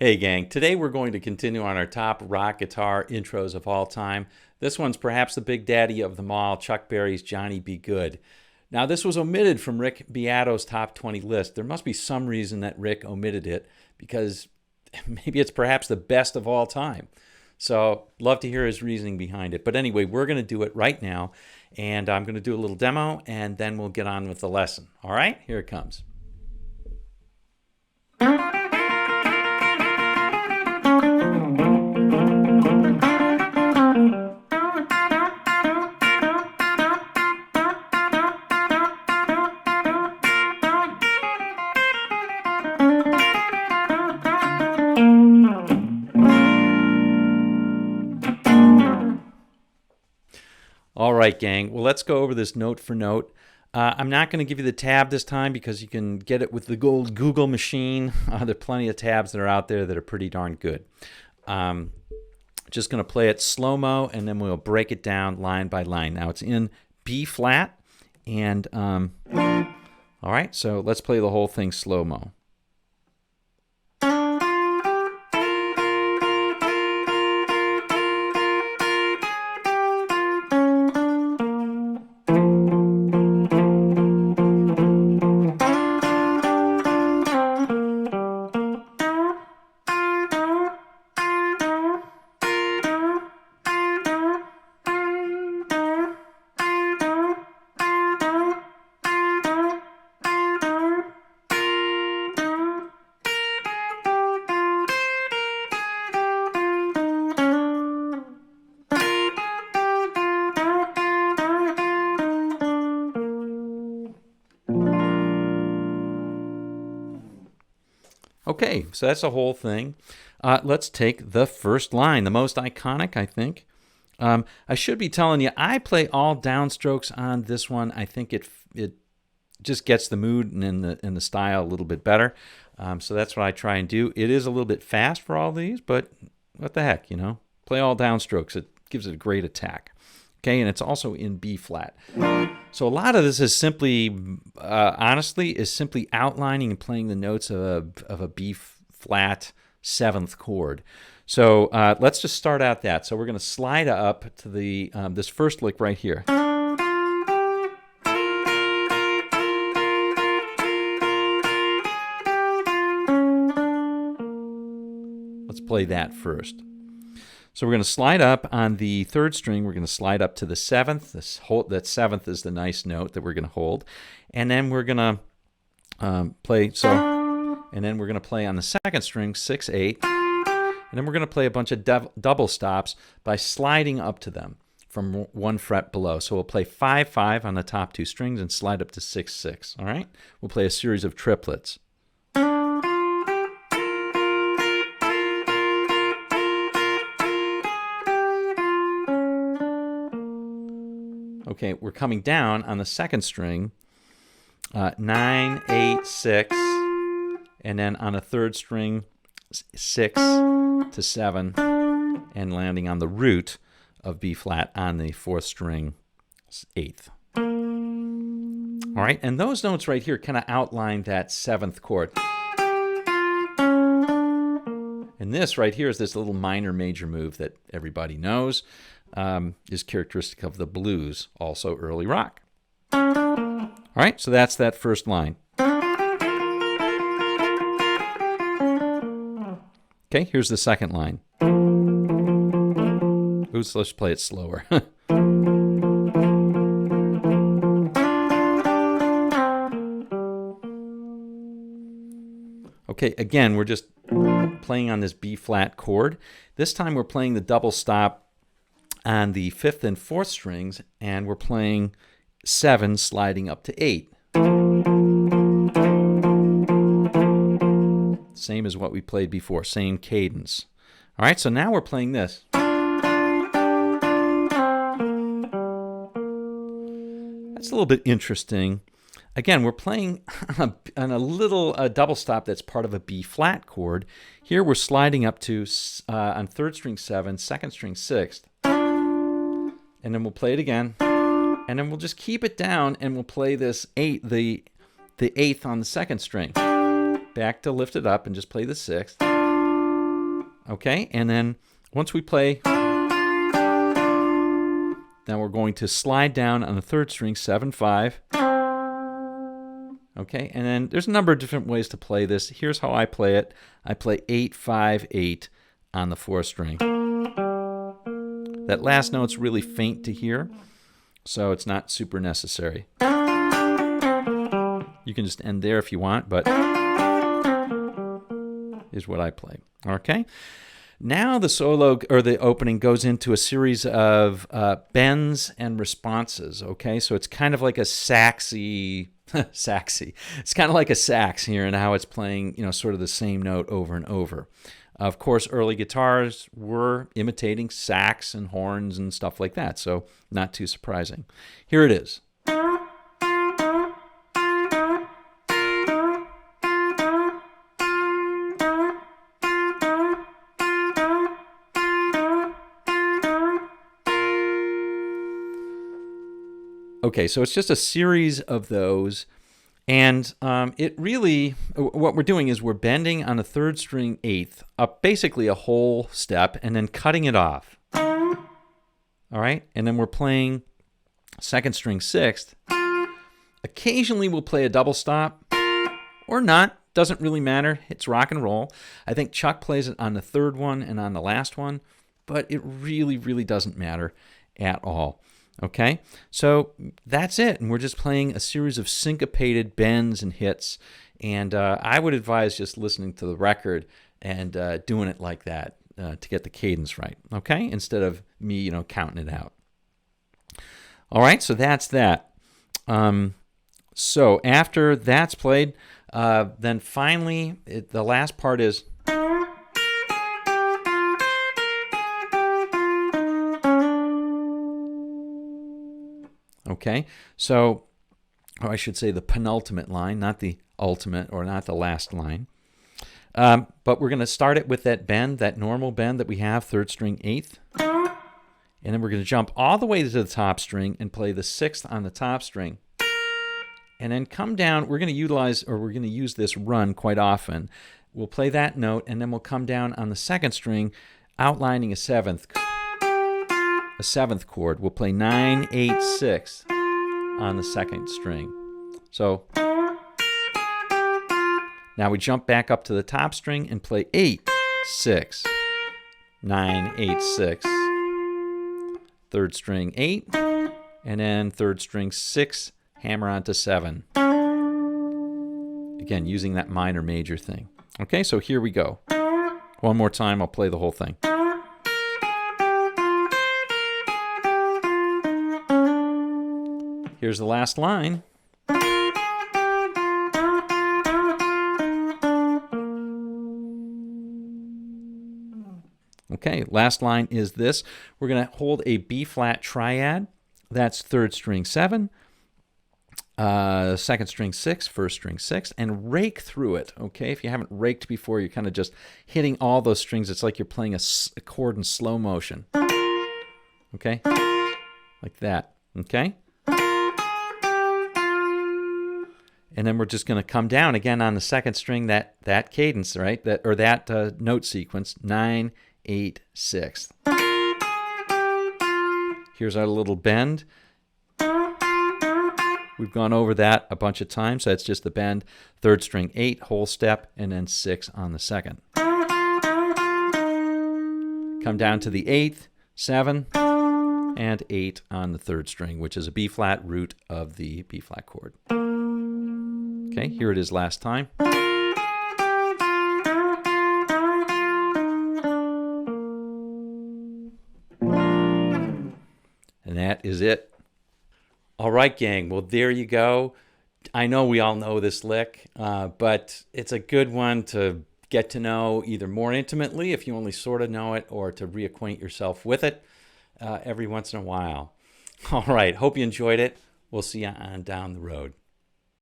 Hey gang, today we're going to continue on our top rock guitar intros of all time. This one's perhaps the big daddy of them all, Chuck Berry's Johnny B. Goode. Now this was omitted from Rick Beato's top 20 list. There must be some reason that Rick omitted it because maybe it's perhaps the best of all time. So love to hear his reasoning behind it. But anyway, we're going to do it right now, and I'm going to do a little demo and then we'll get on with the lesson. All right, here it comes. All right, gang. Well, let's go over this note for note. I'm not going to give you the tab this time because you can get it with the old Google machine. There are plenty of tabs that are out there that are pretty darn good. Just going to play it slow-mo, and then we'll break it down line by line. Now, it's in B flat, and all right, so let's play the whole thing slow-mo. Okay, so that's the whole thing. Let's take the first line, the most iconic, I think. I should be telling you, I play all downstrokes on this one. I think it just gets the mood and the style a little bit better. So that's what I try and do. It is a little bit fast for all these, but what the heck, you know? Play all downstrokes. It gives it a great attack. Okay, and it's also in B flat. So a lot of this is simply, honestly, is simply outlining and playing the notes of a B flat 7th chord. So let's just start out that. So we're going to slide up to the this first lick right here. Let's play that first. So we're going to slide up on the 3rd string. We're going to slide up to the 7th. That 7th is the nice note that we're going to hold. And then we're going to play, and then we're going to play on the 2nd string, 6, 8. And then we're going to play a bunch of double stops by sliding up to them from 1 fret below. So we'll play 5, 5 on the top 2 strings and slide up to 6, 6. All right? We'll play a series of triplets. Okay, we're coming down on the 2nd string, 9, 8, 6, and then on a 3rd string, 6 to 7, and landing on the root of B flat on the 4th string, 8th. All right, and those notes right here kind of outline that 7th chord. And this right here is this little minor major move that everybody knows. Is characteristic of the blues, also early rock. All right, so that's that first line. Okay, here's the second line. Oops, let's play it slower. Okay, again, we're just playing on this B flat chord. This time we're playing the double stop on the 5th and 4th strings, and we're playing 7 sliding up to 8. Same as what we played before, same cadence. All right, so now we're playing this. That's a little bit interesting. Again, we're playing on a little double stop that's part of a B flat chord. Here we're sliding up to, on 3rd string 7, 2nd string 6th. And then we'll play it again, and then we'll just keep it down, and we'll play this 8, the 8th on the 2nd string. Back to lift it up and just play the 6th. Okay, and then once we play, now we're going to slide down on the third string, 7/5. Okay, and then there's a number of different ways to play this. Here's how I play it. I play 8/5/8 on the fourth string. That last note's really faint to hear, so it's not super necessary. You can just end there if you want, but is what I play. Okay. Now the solo or the opening goes into a series of bends and responses. Okay, so it's kind of like a saxy, It's kind of like a sax here in how it's playing, sort of the same note over and over. Of course, early guitars were imitating sax and horns and stuff like that, so not too surprising. Here it is. Okay, so it's just a series of those, and it really, what we're doing is we're bending on a third string eighth up basically a whole step and then cutting it off. All right, and then we're playing second string sixth. Occasionally we'll play a double stop or not, doesn't really matter, it's rock and roll. I think Chuck plays it on the third one and on the last one, but it really, really doesn't matter at all. Okay, so that's it, and we're just playing a series of syncopated bends and hits, and I would advise just listening to the record and doing it like that to get the cadence right, okay, instead of me, counting it out. All right, so that's that. So after that's played, then finally, the last part is... Okay, so, or I should say the penultimate line, not the ultimate or not the last line. But we're going to start it with that bend, that normal bend that we have, third string eighth. And then we're going to jump all the way to the top string and play the sixth on the top string. And then come down, we're going to use this run quite often. We'll play that note, and then we'll come down on the second string, outlining a seventh chord. We'll play 9, 8, 6 on the second string. So now we jump back up to the top string and play 8, 6, 9, 8, 6. Third string 8, and then third string 6, hammer onto 7. Again, using that minor major thing. Okay, so here we go. One more time, I'll play the whole thing. Here's the last line. Okay, last line is this. We're going to hold a B-flat triad. That's third string 7, second string 6, first string 6, and rake through it. Okay, if you haven't raked before, you're kind of just hitting all those strings. It's like you're playing a chord in slow motion. Okay, like that. Okay. And then we're just going to come down again on the second string, that cadence, right? That note sequence, 9, 8, 6. Here's our little bend. We've gone over that a bunch of times. So it's just the bend, third string 8, whole step, and then 6 on the second. Come down to the 8th, 7, and 8 on the third string, which is a B-flat root of the B-flat chord. Okay, here it is last time. And that is it. All right, gang. Well, there you go. I know we all know this lick, but it's a good one to get to know either more intimately if you only sort of know it, or to reacquaint yourself with it every once in a while. All right. Hope you enjoyed it. We'll see you on down the road.